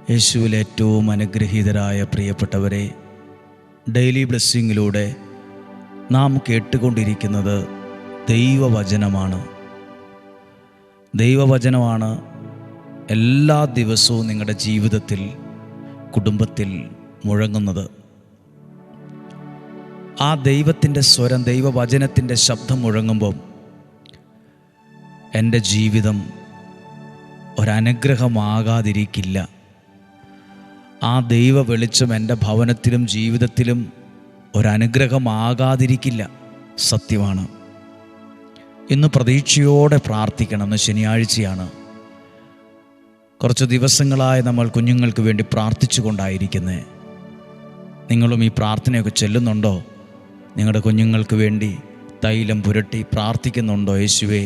യേശുവിൽ ഏറ്റവും അനുഗ്രഹീതരായ പ്രിയപ്പെട്ടവരെ, ഡെയിലി ബ്ലെസ്സിങ്ങിലൂടെ നാം കേട്ടുകൊണ്ടിരിക്കുന്നത് ദൈവവചനമാണ്. ദൈവവചനമാണ് എല്ലാ ദിവസവും നിങ്ങളുടെ ജീവിതത്തിൽ, കുടുംബത്തിൽ മുഴങ്ങുന്നത്. ആ ദൈവത്തിൻ്റെ സ്വരം, ദൈവവചനത്തിൻ്റെ ശബ്ദം മുഴങ്ങുമ്പം എൻ്റെ ജീവിതം ഒരനുഗ്രഹമാകാതിരിക്കില്ല. ആ ദൈവ വെളിച്ചം എൻ്റെ ഭവനത്തിലും ജീവിതത്തിലും ഒരനുഗ്രഹമാകാതിരിക്കില്ല. സത്യമാണ്. ഇന്ന് പ്രതീക്ഷയോടെ പ്രാർത്ഥിക്കണം. ഇന്ന് ശനിയാഴ്ചയാണ്. കുറച്ച് ദിവസങ്ങളായി നമ്മൾ കുഞ്ഞുങ്ങൾക്ക് വേണ്ടി പ്രാർത്ഥിച്ചു കൊണ്ടായിരിക്കുന്നത്. നിങ്ങളും ഈ പ്രാർത്ഥനയൊക്കെ ചെല്ലുന്നുണ്ടോ? നിങ്ങളുടെ കുഞ്ഞുങ്ങൾക്ക് വേണ്ടി തൈലം പുരട്ടി പ്രാർത്ഥിക്കുന്നുണ്ടോ? യേശുവേ,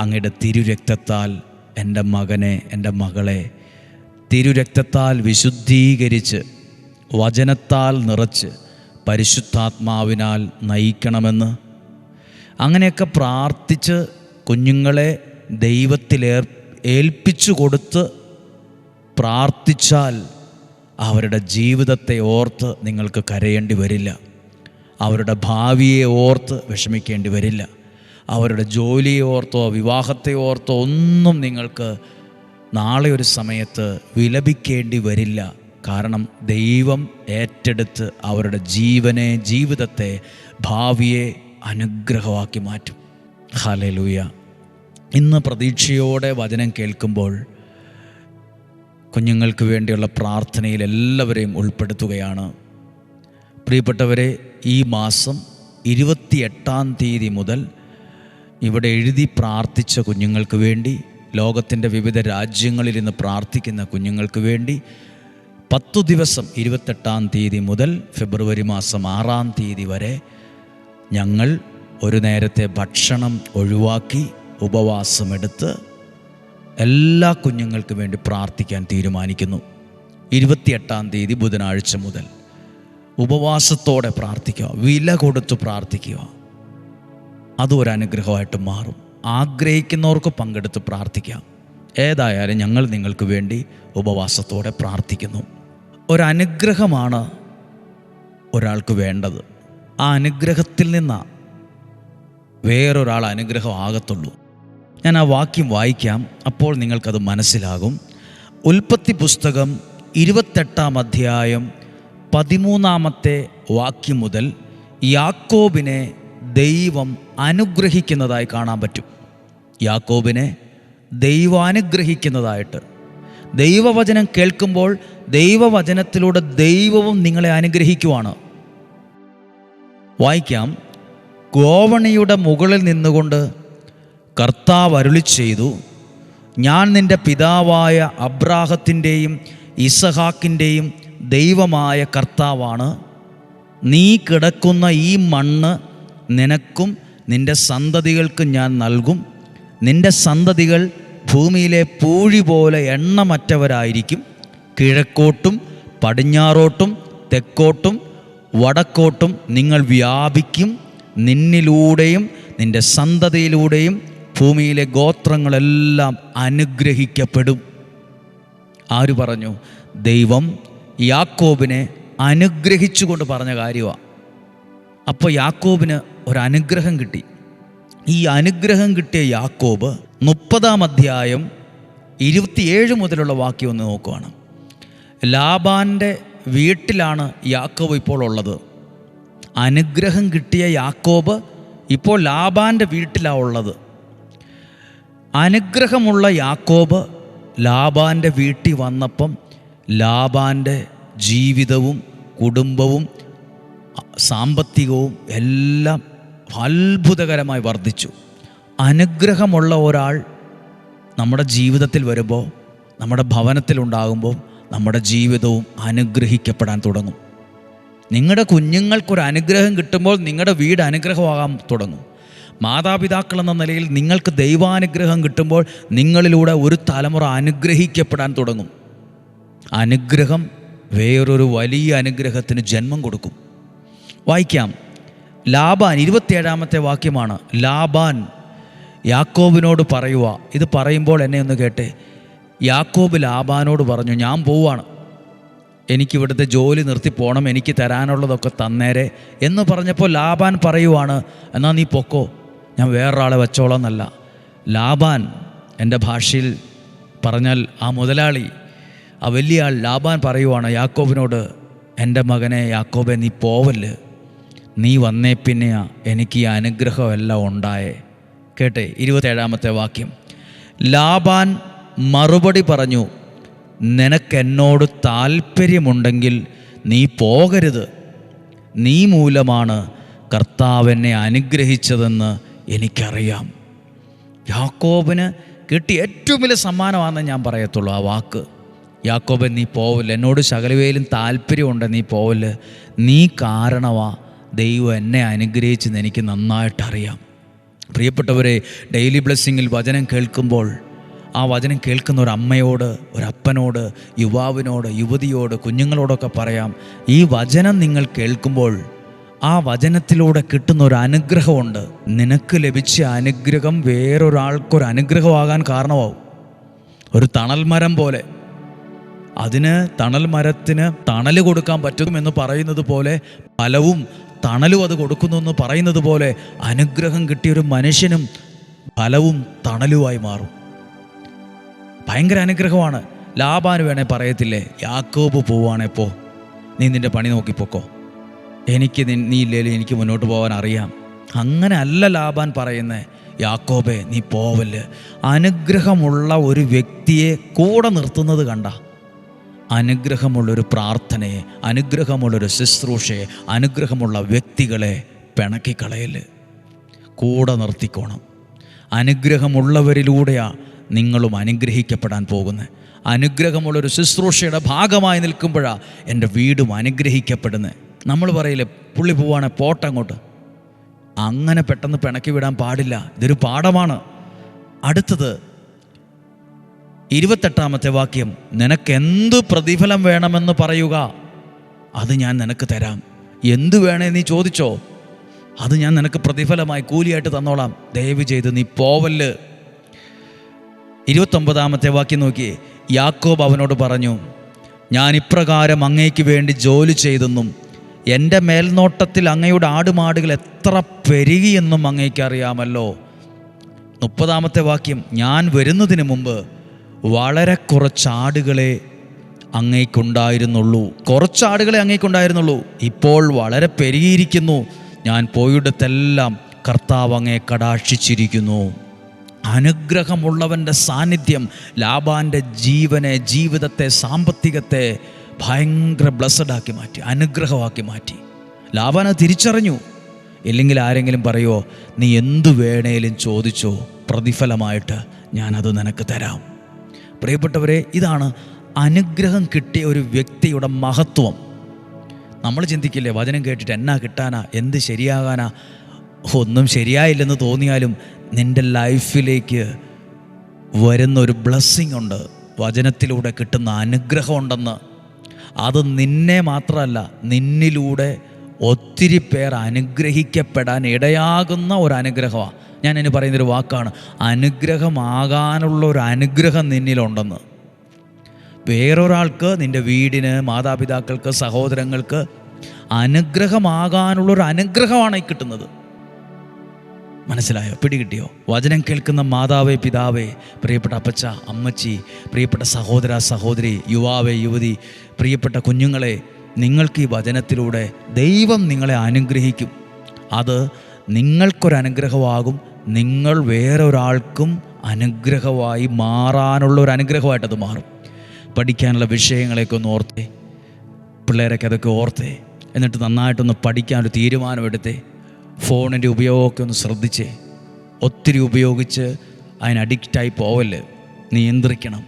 അങ്ങയുടെ തിരുരക്തത്താൽ എൻ്റെ മകനെ, എൻ്റെ മകളെ തിരുരക്തത്താൽ വിശുദ്ധീകരിച്ച്, വചനത്താൽ നിറച്ച്, പരിശുദ്ധാത്മാവിനാൽ നയിക്കണമെന്ന്. അങ്ങനെയൊക്കെ പ്രാർത്ഥിച്ച് കുഞ്ഞുങ്ങളെ ദൈവത്തിൽ ഏൽപ്പിച്ചു കൊടുത്ത് പ്രാർത്ഥിച്ചാൽ അവരുടെ ജീവിതത്തെ ഓർത്ത് നിങ്ങൾക്ക് കരയേണ്ടി വരില്ല. അവരുടെ ഭാവിയെ ഓർത്ത് വിഷമിക്കേണ്ടി വരില്ല. അവരുടെ ജോലിയെ ഓർത്തോ വിവാഹത്തെ ഓർത്തോ ഒന്നും നിങ്ങൾക്ക് നാളെ ഒരു സമയത്ത് വിലപിക്കേണ്ടി വരില്ല. കാരണം ദൈവം ഏറ്റെടുത്ത് അവരുടെ ജീവനെ, ജീവിതത്തെ, ഭാവിയെ അനുഗ്രഹമാക്കി മാറ്റും. ഹല്ലേലൂയ. ഇന്ന് പ്രതീക്ഷയോടെ വചനം കേൾക്കുമ്പോൾ കുഞ്ഞുങ്ങൾക്ക് വേണ്ടിയുള്ള പ്രാർത്ഥനയിൽ എല്ലാവരെയും ഉൾപ്പെടുത്തുകയാണ്. പ്രിയപ്പെട്ടവരെ, ഈ മാസം 28-ാം തീയതി മുതൽ ഇവിടെ എഴുതി പ്രാർത്ഥിച്ച കുഞ്ഞുങ്ങൾക്ക് വേണ്ടി, ലോകത്തിൻ്റെ വിവിധ രാജ്യങ്ങളിൽ നിന്ന് പ്രാർത്ഥിക്കുന്ന കുഞ്ഞുങ്ങൾക്ക് വേണ്ടി 10 ദിവസം 28-ാം തീയതി മുതൽ ഫെബ്രുവരി മാസം 6-ാം തീയതി വരെ ഞങ്ങൾ ഒരു നേരത്തെ ഭക്ഷണം ഒഴിവാക്കി ഉപവാസമെടുത്ത് എല്ലാ കുഞ്ഞുങ്ങൾക്ക് വേണ്ടി പ്രാർത്ഥിക്കാൻ തീരുമാനിക്കുന്നു. 28-ാം തീയതി ബുധനാഴ്ച മുതൽ ഉപവാസത്തോടെ പ്രാർത്ഥിക്കുക, വില കൊടുത്ത് പ്രാർത്ഥിക്കുക. അതും ഒരു അനുഗ്രഹമായിട്ട് മാറും. ആഗ്രഹിക്കുന്നവർക്ക് പങ്കെടുത്ത് പ്രാർത്ഥിക്കാം. ഏതായാലും ഞങ്ങൾ നിങ്ങൾക്ക് വേണ്ടി ഉപവാസത്തോടെ പ്രാർത്ഥിക്കുന്നു. ഒരനുഗ്രഹമാണ് ഒരാൾക്ക് വേണ്ടത്. ആ അനുഗ്രഹത്തിൽ നിന്നാണ് വേറൊരാൾ അനുഗ്രഹം ആകത്തുള്ളൂ. ഞാൻ ആ വാക്യം വായിക്കാം, അപ്പോൾ നിങ്ങൾക്കത് മനസ്സിലാകും. ഉൽപ്പത്തി പുസ്തകം 28-ാം അധ്യായം 13-ാമത്തെ വാക്യം മുതൽ യാക്കോബിനെ ദൈവം അനുഗ്രഹിക്കുന്നതായി കാണാൻ പറ്റും. യാക്കോബിനെ ദൈവം അനുഗ്രഹിക്കുന്നതായിട്ട്. ദൈവവചനം കേൾക്കുമ്പോൾ ദൈവവചനത്തിലൂടെ ദൈവവും നിങ്ങളെ അനുഗ്രഹിക്കുവാണ്. വായിക്കാം. ഗോവണിയുടെ മുകളിൽ നിന്നുകൊണ്ട് കർത്താവ് അരുളി ചെയ്തു, ഞാൻ നിൻ്റെ പിതാവായ അബ്രാഹത്തിൻ്റെയും ഇസഹാക്കിൻ്റെയും ദൈവമായ കർത്താവാണ്. നീ കിടക്കുന്ന ഈ മണ്ണ് നിനക്കും നിൻ്റെ സന്തതികൾക്കും ഞാൻ നൽകും. നിൻ്റെ സന്തതികൾ ഭൂമിയിലെ പൂഴി പോലെ എണ്ണമറ്റവരായിരിക്കും. കിഴക്കോട്ടും പടിഞ്ഞാറോട്ടും തെക്കോട്ടും വടക്കോട്ടും നിങ്ങൾ വ്യാപിക്കും. നിന്നിലൂടെയും നിൻ്റെ സന്തതിയിലൂടെയും ഭൂമിയിലെ ഗോത്രങ്ങളെല്ലാം അനുഗ്രഹിക്കപ്പെടും. ആര് പറഞ്ഞു? ദൈവം യാക്കോബിനെ അനുഗ്രഹിച്ചുകൊണ്ട് പറഞ്ഞ കാര്യമാണ്. അപ്പോൾ യാക്കോബിന് ഒരനുഗ്രഹം കിട്ടി. ഈ അനുഗ്രഹം കിട്ടിയ യാക്കോബ് 30-ാം അധ്യായം 27 മുതലുള്ള വാക്യം ഒന്ന് നോക്കുകയാണ്. ലാബാൻ്റെ വീട്ടിലാണ് യാക്കോബ് ഇപ്പോൾ ഉള്ളത്. അനുഗ്രഹം കിട്ടിയ യാക്കോബ് ഇപ്പോൾ ലാബാൻ്റെ വീട്ടിലാണ് ഉള്ളത്. അനുഗ്രഹമുള്ള യാക്കോബ് ലാബാൻ്റെ വീട്ടിൽ വന്നപ്പം ലാബാൻ്റെ ജീവിതവും കുടുംബവും സാമ്പത്തികവും എല്ലാം അത്ഭുതകരമായി വർദ്ധിച്ചു. അനുഗ്രഹമുള്ള ഒരാൾ നമ്മുടെ ജീവിതത്തിൽ വരുമ്പോൾ, നമ്മുടെ ഭവനത്തിലുണ്ടാകുമ്പോൾ നമ്മുടെ ജീവിതവും അനുഗ്രഹിക്കപ്പെടാൻ തുടങ്ങും. നിങ്ങളുടെ കുഞ്ഞുങ്ങൾക്കൊരു അനുഗ്രഹം കിട്ടുമ്പോൾ നിങ്ങളുടെ വീട് അനുഗ്രഹമാകാൻ തുടങ്ങും. മാതാപിതാക്കൾ എന്ന നിലയിൽ നിങ്ങൾക്ക് ദൈവാനുഗ്രഹം കിട്ടുമ്പോൾ നിങ്ങളിലൂടെ ഒരു തലമുറ അനുഗ്രഹിക്കപ്പെടാൻ തുടങ്ങും. അനുഗ്രഹം വേറൊരു വലിയ അനുഗ്രഹത്തിന് ജന്മം കൊടുക്കും. വായിക്കാം. ലാബാൻ 27-ാമത്തെ വാക്യമാണ്. ലാബാൻ യാക്കോബിനോട് പറയുക. ഇത് പറയുമ്പോൾ എന്നെ ഒന്ന് കേട്ടെ. യാക്കോബ് ലാബാനോട് പറഞ്ഞു, ഞാൻ പോവാണ്, എനിക്കിവിടുത്തെ ജോലി നിർത്തി പോകണം, എനിക്ക് തരാനുള്ളതൊക്കെ തന്നേരെ എന്ന് പറഞ്ഞപ്പോൾ ലാബാൻ പറയുവാണ്, എന്നാൽ നീ പൊക്കോ, ഞാൻ വേറൊരാളെ വച്ചോളാം എന്നല്ല. ലാബാൻ, എൻ്റെ ഭാഷയിൽ പറഞ്ഞാൽ ആ മുതലാളി, ആ വലിയ ആൾ ലാബാൻ പറയുവാണ് യാക്കോബിനോട്, എൻ്റെ മകനെ യാക്കോബെ, നീ പോവല്ല്, നീ വന്നേ പിന്നെയാ എനിക്ക് ഈ അനുഗ്രഹമെല്ലാം ഉണ്ടായേ. കേട്ടെ 27-ാമത്തെ വാക്യം. ലാബാൻ മറുപടി പറഞ്ഞു, നിനക്കെന്നോട് താല്പര്യമുണ്ടെങ്കിൽ നീ പോകരുത്, നീ മൂലമാണ് കർത്താവ് എന്നെ അനുഗ്രഹിച്ചതെന്ന് എനിക്കറിയാം. യാക്കോബിന് കിട്ടിയ ഏറ്റവും വലിയ സമ്മാനമാണെന്ന് ഞാൻ പറയത്തുള്ളൂ ആ വാക്ക്. യാക്കോബൻ, നീ പോവില്ല, എന്നോട് ശകലവേലും താല്പര്യമുണ്ട്, നീ പോവില്ല, നീ കാരണമാ ദൈവം എന്നെ അനുഗ്രഹിച്ചെന്ന് എനിക്ക് നന്നായിട്ടറിയാം. പ്രിയപ്പെട്ടവരെ, ഡെയിലി ബ്ലെസ്സിങ്ങിൽ വചനം കേൾക്കുമ്പോൾ ആ വചനം കേൾക്കുന്ന ഒരു അമ്മയോട്, ഒരപ്പനോട്, യുവാവിനോട്, യുവതിയോട്, കുഞ്ഞുങ്ങളോടൊക്കെ പറയാം, ഈ വചനം നിങ്ങൾ കേൾക്കുമ്പോൾ ആ വചനത്തിലൂടെ കിട്ടുന്ന ഒരു അനുഗ്രഹമുണ്ട്. നിനക്ക് ലഭിച്ച അനുഗ്രഹം വേറൊരാൾക്കൊരു അനുഗ്രഹമാകാൻ കാരണമാവും. ഒരു തണൽ മരം പോലെ, അതിന് തണൽ മരത്തിന് തണൽ കൊടുക്കാൻ പറ്റുമെന്ന് പറയുന്നത് പോലെ, ഫലവും തണലും അത് കൊടുക്കുന്നു എന്ന് പറയുന്നത് പോലെ, അനുഗ്രഹം കിട്ടിയൊരു മനുഷ്യനും ഫലവും തണലുമായി മാറും. ഭയങ്കര അനുഗ്രഹമാണ്. ലാബാന് വേണേ പറയത്തില്ലേ, യാക്കോബ് പോവാണേ പോ, നീ നിൻ്റെ പണി നോക്കിപ്പോക്കോ, എനിക്ക് നീ ഇല്ലേലും എനിക്ക് മുന്നോട്ട് പോകാൻ അറിയാം. അങ്ങനെ അല്ല ലാബാൻ പറയുന്നത്, യാക്കോബെ നീ പോവല്ല്. അനുഗ്രഹമുള്ള ഒരു വ്യക്തിയെ കൂടെ നിർത്തുന്നത് കണ്ട, അനുഗ്രഹമുള്ളൊരു പ്രാർത്ഥനയെ, അനുഗ്രഹമുള്ളൊരു ശുശ്രൂഷയെ, അനുഗ്രഹമുള്ള വ്യക്തികളെ പിണക്കിക്കളയല്, കൂടെ നിർത്തിക്കോണം. അനുഗ്രഹമുള്ളവരിലൂടെയാണ് നിങ്ങളും അനുഗ്രഹിക്കപ്പെടാൻ പോകുന്നത്. അനുഗ്രഹമുള്ളൊരു ശുശ്രൂഷയുടെ ഭാഗമായി നിൽക്കുമ്പോഴാണ് എൻ്റെ വീടും അനുഗ്രഹിക്കപ്പെടുന്നത്. നമ്മൾ പറയില്ലേ, പുള്ളി പോവാണ് പോട്ടങ്ങോട്ട്, അങ്ങനെ പെട്ടെന്ന് പിണക്കി വിടാൻ പാടില്ല. ഇതൊരു പാഠമാണ്. അടുത്തത് 28-ാമത്തെ വാക്യം. നിനക്കെന്ത് പ്രതിഫലം വേണമെന്ന് പറയുക, അത് ഞാൻ നിനക്ക് തരാം. എന്ത് വേണേ നീ ചോദിച്ചോ, അത് ഞാൻ നിനക്ക് പ്രതിഫലമായി കൂലിയായിട്ട് തന്നോളാം. ദയവ് ചെയ്ത് നീ പോവല്ല്. 29-ാമത്തെ വാക്യം നോക്കിയേ. യാക്കോബ് അവനോട് പറഞ്ഞു, ഞാൻ ഇപ്രകാരം അങ്ങയ്ക്ക് വേണ്ടി ജോലി ചെയ്തെന്നും എൻ്റെ മേൽനോട്ടത്തിൽ അങ്ങയുടെ ആടുമാടുകൾ എത്ര പെരുകിയെന്നും അങ്ങയ്ക്കറിയാമല്ലോ. 30-ാമത്തെ വാക്യം. ഞാൻ വരുന്നതിന് മുമ്പ് വളരെ കുറച്ചാടുകളെ അങ്ങയ്ക്കുണ്ടായിരുന്നുള്ളൂ, കുറച്ചാടുകളെ അങ്ങയ്ക്കുണ്ടായിരുന്നുള്ളൂ, ഇപ്പോൾ വളരെ പെരുകിയിരിക്കുന്നു. ഞാൻ പോയിടത്തെല്ലാം കർത്താവ് അങ്ങയെ കടാക്ഷിച്ചിരിക്കുന്നു. അനുഗ്രഹമുള്ളവൻ്റെ സാന്നിധ്യം ലാബാൻ്റെ ജീവനെ, ജീവിതത്തെ, സാമ്പത്തികത്തെ ഭയങ്കര ബ്ലസ്സഡാക്കി മാറ്റി, അനുഗ്രഹമാക്കി മാറ്റി. ലാബാൻ തിരിച്ചറിഞ്ഞു. ഇല്ലെങ്കിൽ ആരെങ്കിലും പറയുമോ, നീ എന്തു വേണേലും ചോദിച്ചോ, പ്രതിഫലമായിട്ട് ഞാനത് നിനക്ക് തരാം. പ്രിയപ്പെട്ടവരെ, ഇതാണ് അനുഗ്രഹം കിട്ടിയ ഒരു വ്യക്തിയുടെ മഹത്വം. നമ്മൾ ചിന്തിക്കില്ലേ, വചനം കേട്ടിട്ട് എന്നാ കിട്ടാനാ, എന്ത് ശരിയാകാനാ, ഒന്നും ശരിയായില്ലെന്ന് തോന്നിയാലും നിൻ്റെ ലൈഫിലേക്ക് വരുന്നൊരു ബ്ലെസ്സിങ് ഉണ്ട്, വചനത്തിലൂടെ കിട്ടുന്ന അനുഗ്രഹമുണ്ടെന്ന്. അത് നിന്നെ മാത്രമല്ല, നിന്നിലൂടെ ഒത്തിരി പേർ അനുഗ്രഹിക്കപ്പെടാൻ ഇടയാകുന്ന ഒരു അനുഗ്രഹമാണ്. ഞാൻ ഇനി പറയുന്നൊരു വാക്കാണ്, അനുഗ്രഹമാകാനുള്ള ഒരു അനുഗ്രഹം നിന്നിലുണ്ടെന്ന്. വേറൊരാൾക്ക്, നിൻ്റെ വീടിന്, മാതാപിതാക്കൾക്ക്, സഹോദരങ്ങൾക്ക് അനുഗ്രഹമാകാനുള്ളൊരു അനുഗ്രഹമാണ് ഈ കിട്ടുന്നത്. മനസ്സിലായോ? പിടികിട്ടിയോ? വചനം കേൾക്കുന്ന മാതാവേ, പിതാവേ, പ്രിയപ്പെട്ട അപ്പച്ച, അമ്മച്ചി, പ്രിയപ്പെട്ട സഹോദര, സഹോദരി, യുവാവേ, യുവതി, പ്രിയപ്പെട്ട കുഞ്ഞുങ്ങളെ, നിങ്ങൾക്ക് ഈ വചനത്തിലൂടെ ദൈവം നിങ്ങളെ അനുഗ്രഹിക്കും. അത് നിങ്ങൾക്കൊരനുഗ്രഹമാകും, നിങ്ങൾ വേറൊരാൾക്കും അനുഗ്രഹമായി മാറാനുള്ള ഒരു അനുഗ്രഹമായിട്ടത് മാറും. പഠിക്കാനുള്ള വിഷയങ്ങളെയൊക്കെ ഒന്ന് ഓർത്തേ, പിള്ളേരൊക്കെ അതൊക്കെ ഓർത്തേ, എന്നിട്ട് നന്നായിട്ടൊന്ന് പഠിക്കാനൊരു തീരുമാനമെടുത്തേ. ഫോണിൻ്റെ ഉപയോഗമൊക്കെ ഒന്ന് ശ്രദ്ധിച്ചേ. ഒത്തിരി ഉപയോഗിച്ച് അതിന് അഡിക്റ്റായി പോവല്ലേ, നിയന്ത്രിക്കണം.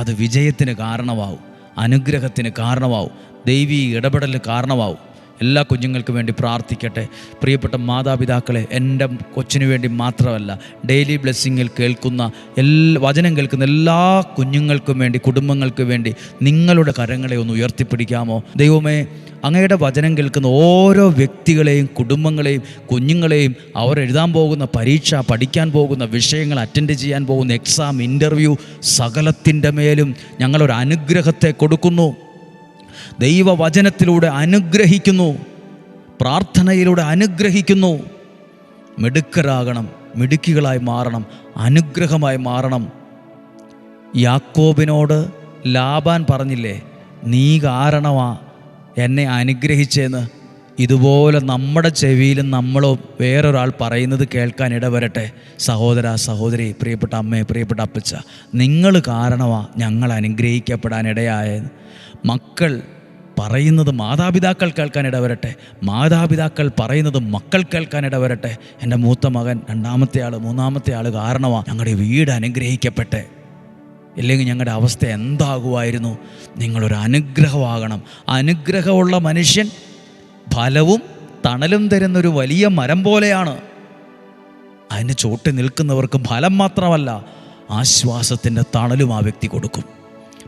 അത് വിജയത്തിന് കാരണമാവും, അനുഗ്രഹത്തിന് കാരണമാവും, ദൈവീക ഇടപെടലിന് കാരണമാവും. എല്ലാ കുഞ്ഞുങ്ങൾക്കും വേണ്ടി പ്രാർത്ഥിക്കട്ടെ. പ്രിയപ്പെട്ട മാതാപിതാക്കളെ, എൻ്റെ കൊച്ചിന് വേണ്ടി മാത്രമല്ല, ഡെയിലി ബ്ലെസ്സിങ്ങിൽ കേൾക്കുന്ന വചനം കേൾക്കുന്ന എല്ലാ കുഞ്ഞുങ്ങൾക്കും വേണ്ടി, കുടുംബങ്ങൾക്കും വേണ്ടി നിങ്ങളുടെ കരങ്ങളെ ഒന്ന് ഉയർത്തിപ്പിടിക്കാമോ? ദൈവമേ, അങ്ങയുടെ വചനം കേൾക്കുന്ന ഓരോ വ്യക്തികളെയും, കുടുംബങ്ങളെയും, കുഞ്ഞുങ്ങളെയും, അവർ എഴുതാൻ പോകുന്ന പരീക്ഷ, പഠിക്കാൻ പോകുന്ന വിഷയങ്ങൾ, അറ്റൻഡ് ചെയ്യാൻ പോകുന്ന എക്സാം, ഇൻ്റർവ്യൂ, സകലത്തിൻ്റെ മേലും ഞങ്ങളൊരു അനുഗ്രഹത്തെ കൊടുക്കുന്നു. ദൈവവചനത്തിലൂടെ അനുഗ്രഹിക്കുന്നു, പ്രാർത്ഥനയിലൂടെ അനുഗ്രഹിക്കുന്നു. മിടുക്കരാകണം, മിടുക്കികളായി മാറണം, അനുഗ്രഹമായി മാറണം. യാക്കോബിനോട് ലാബാൻ പറഞ്ഞില്ലേ, നീ കാരണമാ എന്നെ അനുഗ്രഹിച്ചെന്ന്. ഇതുപോലെ നമ്മുടെ ചെവിയിലും നമ്മളോ വേറൊരാൾ പറയുന്നത് കേൾക്കാൻ ഇടവരട്ടെ. സഹോദര, സഹോദരി, പ്രിയപ്പെട്ട അമ്മേ, പ്രിയപ്പെട്ട അപ്പച്ച, നിങ്ങൾ കാരണമാണ് ഞങ്ങൾ അനുഗ്രഹിക്കപ്പെടാനിടയായത്. മക്കൾ പറയുന്നത് മാതാപിതാക്കൾ കേൾക്കാൻ ഇടവരട്ടെ, മാതാപിതാക്കൾ പറയുന്നത് മക്കൾ കേൾക്കാൻ ഇടവരട്ടെ. എൻ്റെ മൂത്ത മകൻ, രണ്ടാമത്തെ ആൾ, മൂന്നാമത്തെ ആൾ കാരണമാണ് ഞങ്ങളുടെ വീട് അനുഗ്രഹിക്കപ്പെട്ടെ. ഇല്ലെങ്കിൽ ഞങ്ങളുടെ അവസ്ഥ എന്താകുമായിരുന്നു? നിങ്ങളൊരു അനുഗ്രഹമാകണം. അനുഗ്രഹമുള്ള മനുഷ്യൻ ഫലവും തണലും തരുന്നൊരു വലിയ മരം പോലെയാണ്. അതിന് ചോട്ടിൽ നിൽക്കുന്നവർക്ക് ഫലം മാത്രമല്ല, ആശ്വാസത്തിൻ്റെ തണലും ആ വ്യക്തി കൊടുക്കും.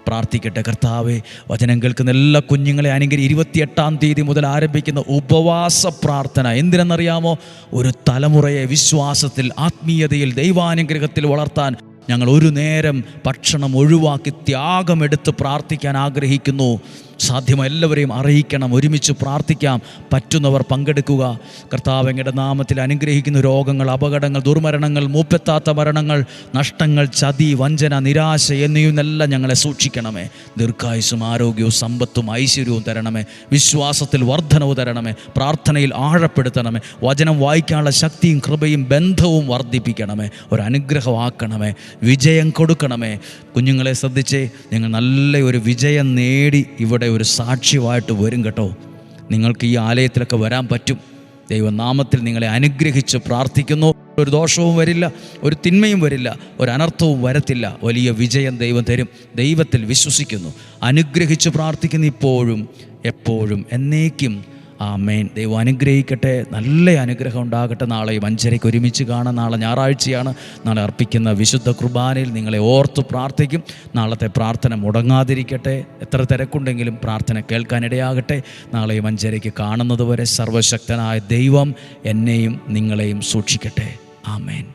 പ്രാർത്ഥിക്കട്ടെ. കർത്താവേ, വചനം കേൾക്കുന്ന എല്ലാ കുഞ്ഞുങ്ങളെ അനുഗ്രഹിക്കുക. 28-ാം തീയതി മുതൽ ആരംഭിക്കുന്ന ഉപവാസ പ്രാർത്ഥന എന്തിനെന്നറിയാമോ? ഒരു തലമുറയെ വിശ്വാസത്തിൽ, ആത്മീയതയിൽ, ദൈവാനുഗ്രഹത്തിൽ വളർത്താൻ ഞങ്ങൾ ഒരു നേരം ഭക്ഷണം ഒഴിവാക്കി ത്യാഗമെടുത്ത് പ്രാർത്ഥിക്കാൻ ആഗ്രഹിക്കുന്നു. സാധ്യമായ എല്ലാവരെയും അറിയിക്കണം, ഒരുമിച്ച് പ്രാർത്ഥിക്കാം. പറ്റുന്നവർ പങ്കെടുക്കുക. കർത്താവ് അങ്ങയുടെ നാമത്തിൽ അനുഗ്രഹിക്കുന്ന രോഗങ്ങൾ, അപകടങ്ങൾ, ദുർമരണങ്ങൾ, മൂപ്പെത്താത്ത മരണങ്ങൾ, നഷ്ടങ്ങൾ, ചതി, വഞ്ചന, നിരാശ എന്നിവയെല്ലാം ഞങ്ങളെ സൂക്ഷിക്കണമേ. ദീർഘായുസ്സും ആരോഗ്യവും സമ്പത്തും ഐശ്വര്യവും തരണമേ. വിശ്വാസത്തിൽ വർധനവ് തരണമേ. പ്രാർത്ഥനയിൽ ആഴപ്പെടുത്തണമേ. വചനം വായിക്കാനുള്ള ശക്തിയും കൃപയും ബന്ധവും വർദ്ധിപ്പിക്കണമേ. ഒരനുഗ്രഹമാക്കണമേ. വിജയം കൊടുക്കണമേ. കുഞ്ഞുങ്ങളെ ശ്രദ്ധിച്ചേ, നിങ്ങൾ നല്ല ഒരു വിജയം നേടി ഇവിടെ ഒരു സാക്ഷ്യമായിട്ട് വരും കേട്ടോ. നിങ്ങൾക്ക് ഈ ആലയത്തിലൊക്കെ വരാൻ പറ്റും. ദൈവനാമത്തിൽ നിങ്ങളെ അനുഗ്രഹിച്ച് പ്രാർത്ഥിക്കുന്നു. ഒരു ദോഷവും വരില്ല, ഒരു തിന്മയും വരില്ല, ഒരു അനർത്ഥവും വരത്തില്ല. വലിയ വിജയം ദൈവം തരും. ദൈവത്തിൽ വിശ്വസിക്കുന്നു, അനുഗ്രഹിച്ച് പ്രാർത്ഥിക്കുന്നു, ഇപ്പോഴും എപ്പോഴും എന്നേക്കും. ആമേൻ. ദൈവം അനുഗ്രഹിക്കട്ടെ. നല്ല അനുഗ്രഹം ഉണ്ടാകട്ടെ. നാളെ 5:30 ഒരുമിച്ച് കാണാം. നാളെ ഞായറാഴ്ചയാണ്. നാളെ അർപ്പിക്കുന്ന വിശുദ്ധ കുർബാനയിൽ നിങ്ങളെ ഓർത്ത് പ്രാർത്ഥിക്കും. നാളത്തെ പ്രാർത്ഥന മുടങ്ങാതിരിക്കട്ടെ. എത്ര തിരക്കുണ്ടെങ്കിലും പ്രാർത്ഥന കേൾക്കാനിടയാകട്ടെ. നാളെ 5:30 കാണുന്നത് വരെ സർവശക്തനായ ദൈവം എന്നെയും നിങ്ങളെയും സൂക്ഷിക്കട്ടെ. ആമേൻ.